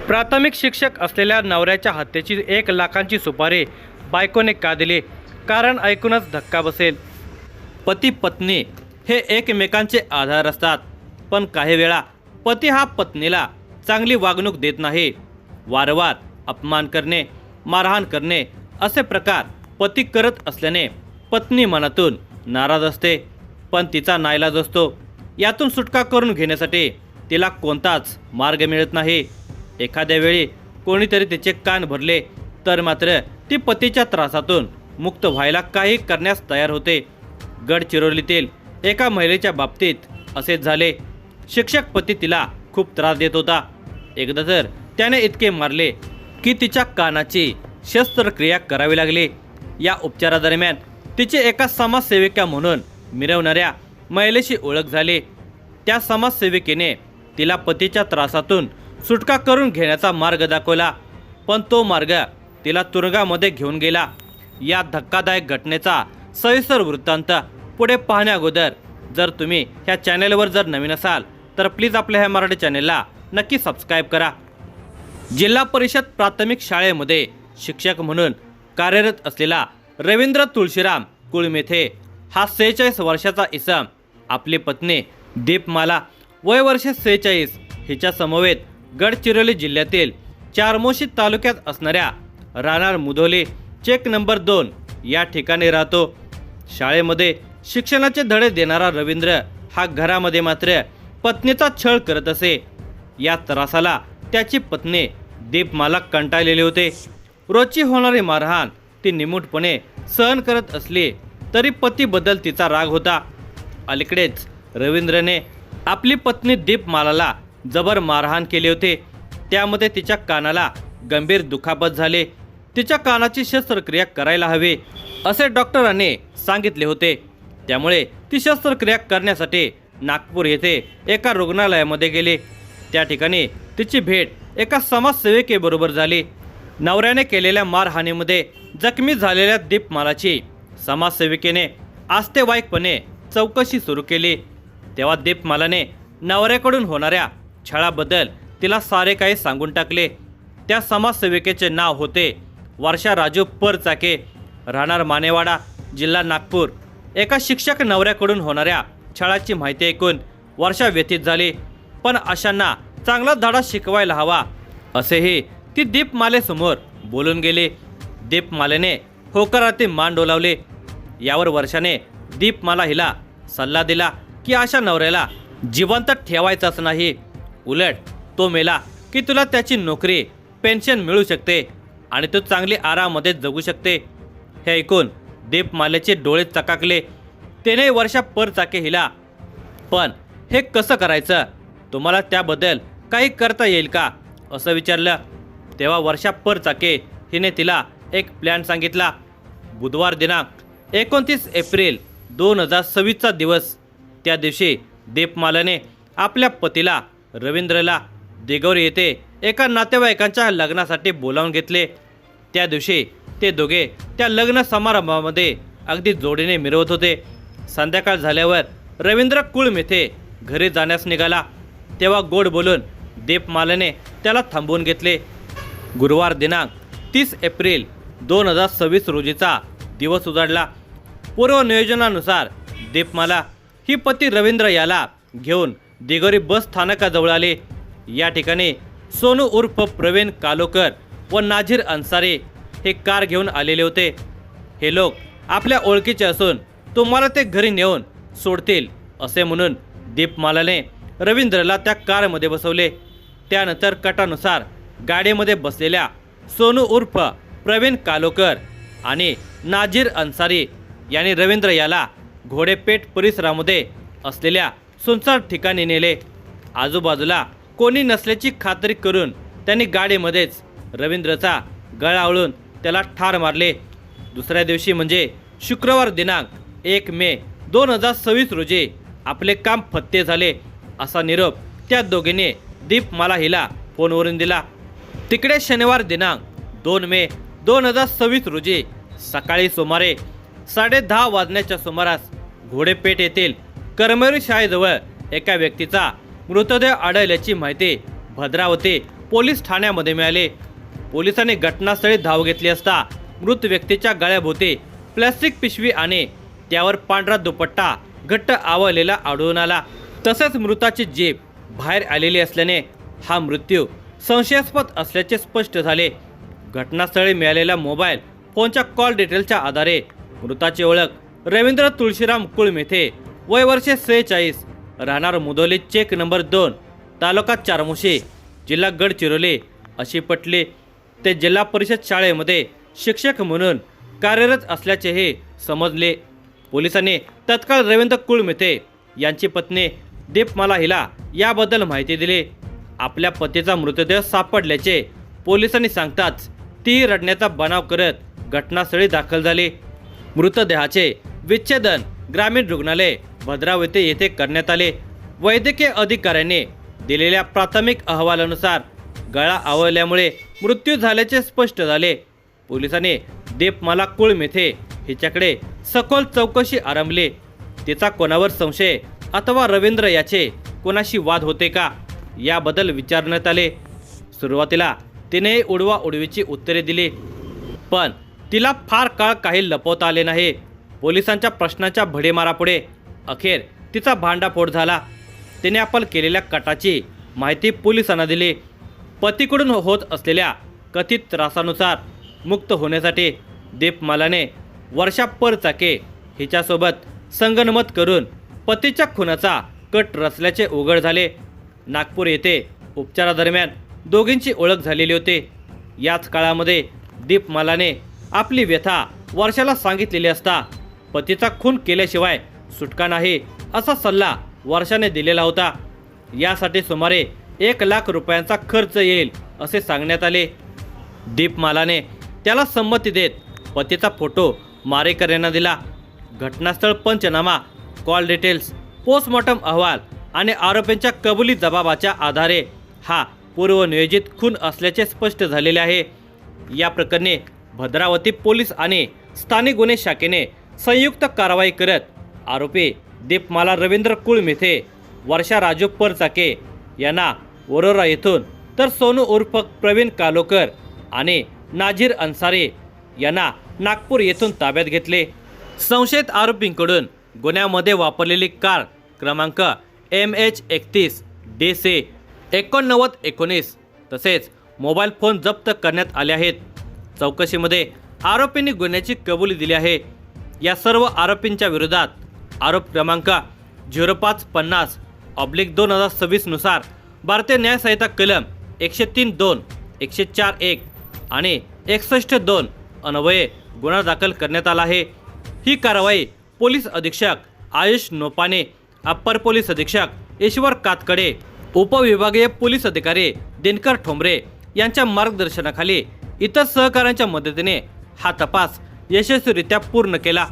प्राथमिक शिक्षक असलेल्या नवऱ्याच्या हत्येची 1 लाखांची सुपारी बायकोने का दिली? कारण ऐकूनच धक्का बसेल. पती पत्नी हे एकमेकांचे आधार असतात, पण काही वेळा पती हा पत्नीला चांगली वागणूक देत नाही. वारंवार अपमान करणे, मारहाण करणे असे प्रकार पती करत असल्याने पत्नी मनातून नाराज असते, पण तिचा नाईलाज असतो. यातून सुटका करून घेण्यासाठी तिला कोणताच मार्ग मिळत नाही. एखाद्या वेळी कोणीतरी तिचे कान भरले तर मात्र ती पतीच्या त्रासातून मुक्त व्हायला काही करण्यास तयार होते. गडचिरोलीतील एका महिलेच्या बाबतीत असेच झाले. शिक्षक पती तिला खूप त्रास देत होता. एकदा तर त्याने इतके मारले की तिच्या कानाची शस्त्रक्रिया करावी लागली. या उपचारादरम्यान तिचे एका समाजसेविका म्हणून मिरवणाऱ्या महिलेशी ओळख झाली. त्या समाजसेविकेने तिला पतीच्या त्रासातून सुटका करून घेण्याचा मार्ग दाखवला, पण तो मार्ग तिला तुरुंगामध्ये घेऊन गेला. या धक्कादायक घटनेचा सविस्तर वृत्तांत पुढे पाहण्या अगोदर जर तुम्ही ह्या चॅनेलवर जर नवीन असाल तर प्लीज आपल्या ह्या मराठी चॅनेलला नक्की सबस्क्राईब करा. जिल्हा परिषद प्राथमिक शाळेमध्ये शिक्षक म्हणून कार्यरत असलेला रवींद्र तुळशीराम कुळमेथे हा 46 वर्षाचा इसम आपली पत्नी दीपमाला वय वर्षे 46 हिच्या समवेत गडचिरोली जिल्ह्यातील चारमोशी तालुक्यात असणाऱ्या राहणार मुधोली चेक नंबर 2 या ठिकाणी राहतो. शाळेमध्ये शिक्षणाचे धडे देणारा रवींद्र हा घरामध्ये मात्र पत्नीचा छळ करत असे. या त्रासाला त्याची पत्नी दीपमाला कंटाळलेली होते. रोजची होणारी मारहाण ती निमूटपणे सहन करत असली तरी पतीबद्दल तिचा राग होता. अलीकडेच रवींद्रने आपली पत्नी दीपमालाला जबर मारहाण केले होते. त्यामध्ये तिच्या कानाला गंभीर दुखापत झाले. तिच्या कानाची शस्त्रक्रिया करायला हवी असे डॉक्टरांनी सांगितले होते. त्यामुळे ती शस्त्रक्रिया करण्यासाठी नागपूर येथे एका रुग्णालयामध्ये गेले. त्या ठिकाणी तिची भेट एका समाजसेविकेबरोबर झाली. नवऱ्याने केलेल्या मारहाणीमध्ये जखमी झालेल्या दीपमालाची समाजसेविकेने आस्तेवाईकपणे चौकशी सुरू केली. तेव्हा दीपमालाने नवऱ्याकडून होणाऱ्या छळाबद्दल तिला सारे काही सांगून टाकले. त्या समाजसेविकेचे नाव होते वर्षा राजू परचाके, राहणार मानेवाडा, जिल्हा नागपूर. एका शिक्षक नवऱ्याकडून होणाऱ्या छळाची माहिती ऐकून वर्षा व्यथित झाली, पण अशांना चांगला धडा शिकवायला हवा असेही ती दीपमालेसमोर बोलून गेली. दीपमालेने होकारार्थी मान डोलावले. यावर वर्षाने दीपमाला हिला सल्ला दिला की अशा नवऱ्याला जिवंत ठेवायचाच नाही, उलट तो मेला की तुला त्याची नोकरी पेन्शन मिळू शकते आणि तू चांगली आरामामध्ये जगू शकते. हे ऐकून दीपमालेचे डोळे चकाकले. त्याने वर्षा परचाके हिला, पण हे कसं करायचं, तुम्हाला त्याबद्दल काही करता येईल का असं विचारलं. तेव्हा वर्षा परचाके हिने तिला एक प्लॅन सांगितला. बुधवार दिनांक 29 एप्रिल 2026चा दिवस. त्या दिवशी दीपमालाने आपल्या पतीला रवींद्रला दिगोरी येथे एका नातेवाईकांच्या लग्नासाठी बोलावून घेतले. त्या दिवशी ते दोघे त्या लग्न समारंभामध्ये अगदी जोडीने मिरवत होते. संध्याकाळ झाल्यावर रवींद्र कुळमेथे घरी जाण्यास निघाला. तेव्हा गोड बोलून दीपमालाने त्याला थांबवून घेतले. गुरुवार दिनांक 30 एप्रिल 2026 रोजीचा दिवस उजाडला. पूर्व नियोजनानुसार दीपमाला ही पती रवींद्र याला घेऊन दिगोरी बस स्थानकाजवळ आले. या ठिकाणी सोनू उर्फ प्रवीण कालोकर व नाझीर अन्सारी हे कार घेऊन आलेले होते. हे लोक आपल्या ओळखीचे असून तुम्हाला ते घरी नेऊन सोडतील असे म्हणून दीपमालाने रवींद्रला त्या कारमध्ये बसवले. त्यानंतर कटानुसार गाडीमध्ये बसलेल्या सोनू उर्फ प्रवीण कालोकर आणि नाझीर अन्सारी यांनी रवींद्र याला घोडेपेठ परिसरामध्ये असलेल्या सुनसान ठिकाणी नेले. आजूबाजूला कोणी नसल्याची खात्री करून त्यांनी गाडीमध्येच रवींद्रचा गळा आवळून त्याला ठार मारले. दुसऱ्या दिवशी म्हणजे शुक्रवार दिनांक 1 मे 2026 रोजी आपले काम फत्ते झाले असा निरोप त्या दोघींनी दीपमाला हिला फोनवरून दिला. तिकडे शनिवार दिनांक 2 मे 2026 रोजी सकाळी सुमारे 10:30 वाजण्याच्या सुमारास घोडेपेठ येथील कर्मवीर शाळेजवळ एका व्यक्तीचा मृतदेह आढळल्याची माहिती भद्रावती पोलीस ठाण्यामध्ये मिळाले। पोलिसांनी घटनास्थळी धाव घेतली असता मृत व्यक्तीच्या गळ्याभोवती प्लास्टिक पिशवी आणि त्यावर पांढरा दुपट्टा घट्ट आवळलेला आढळून आला। तसेच मृताची जीभ बाहेर आलेली असल्याने हा मृत्यू संशयास्पद असल्याचे स्पष्ट झाले। घटनास्थळी मिळालेल्या मोबाईल फोनच्या कॉल डिटेलच्या आधारे मृताची ओळख रवींद्र तुळशीराम कुळमेथे, वय वर्षे 46, राहणार मुदोली, चेक नंबर 2, तालुका चारमोशी, जिल्हा गडचिरोली अशी पटली। ते जिल्हा परिषद शाळेमध्ये शिक्षक म्हणून कार्यरत असल्याचेही समजले। पोलिसांनी तत्काळ रवींद्र कुळमेथे यांची पत्नी दीपमाला हिला याबद्दल माहिती दिली। आपल्या पतीचा मृतदेह सापडल्याचे पोलिसांनी सांगताच ती रडण्याचा बनाव करत घटनास्थळी दाखल झाली। मृतदेहाचे विच्छेदन ग्रामीण रुग्णालय भद्रावती येथे करण्यात आले। वैद्यकीय अधिकाऱ्यांनी दिलेल्या प्राथमिक अहवालानुसार गळा आवळल्यामुळे मृत्यू झाल्याचे स्पष्ट झाले। पोलिसांनी दीपमाला कुळमेथे हिच्याकडे सखोल चौकशी आरंभली। तिचा कोणावर संशय अथवा रवींद्र याचे कोणाशी वाद होते का याबद्दल विचारण्यात आले। सुरुवातीला तिने उडवा उडवीची उत्तरे दिली, पण तिला फार काळ काही लपवता आले नाही। पोलिसांच्या प्रश्नांच्या भडीमारापुढे अखेर तिचा भांडाफोड झाला। तिने आपण केलेल्या कटाची माहिती पोलिसांना दिली। पतीकडून होत असलेल्या कथित त्रासानुसार मुक्त होण्यासाठी दीपमालाने वर्षा परचाके हिच्यासोबत संगनमत करून पतीच्या खुनाचा कट रचल्याचे उघड झाले। नागपूर येथे उपचारादरम्यान दोघींची ओळख झालेली होती। याच काळामध्ये दीपमालाने आपली व्यथा वर्षाला सांगितलेली असता पतीचा खून केल्याशिवाय सुटका नाही असा सल्ला वर्षाने दिलेला होता। यासाठी सुमारे 1 लाख रुपयांचा खर्च येईल असे सांगण्यात आले। दीपमालाने त्याला संमती देत पतीचा फोटो मारेकर यांना दिला। घटनास्थळ पंचनामा, कॉल डिटेल्स, पोस्टमॉर्टम अहवाल आणि आरोपींच्या कबुली जबाबाच्या आधारे हा पूर्वनियोजित खून असल्याचे स्पष्ट झालेले आहे। या प्रकरणी भद्रावती पोलीस आणि स्थानिक गुन्हे शाखेने संयुक्त कारवाई करत आरोपी दीपमाला रवींद्र कुळमेथे, वर्षा राजू परचाके यांना वरोरा येथून, तर सोनू उर्फ प्रवीण कालोकर आणि नाझीर अन्सारी यांना नागपूर येथून ताब्यात घेतले। संशयित आरोपींकडून गुन्ह्यामध्ये वापरलेली कार क्रमांक MH31 DC 8919 तसेच मोबाईल फोन जप्त करण्यात आले आहेत। चौकशीमध्ये आरोपींनी गुन्ह्याची कबुली दिली आहे। या सर्व आरोपींच्या विरोधात आरोप क्रमांक 0550/2026 नुसार भारतीय न्याय संहिता कलम 103(2), 104(1) आणि 61(2) अन्वये गुन्हा दाखल करण्यात आला आहे। ही कारवाई पोलीस अधीक्षक आयुष नोपाने, अप्पर पोलीस अधीक्षक ईश्वर कातकडे, उपविभागीय पोलीस अधिकारी दिनकर ठोंबरे यांच्या मार्गदर्शनाखाली इतर सहकाऱ्यांच्या मदतीने हा तपास यशस्वीरित्या पूर्ण केला।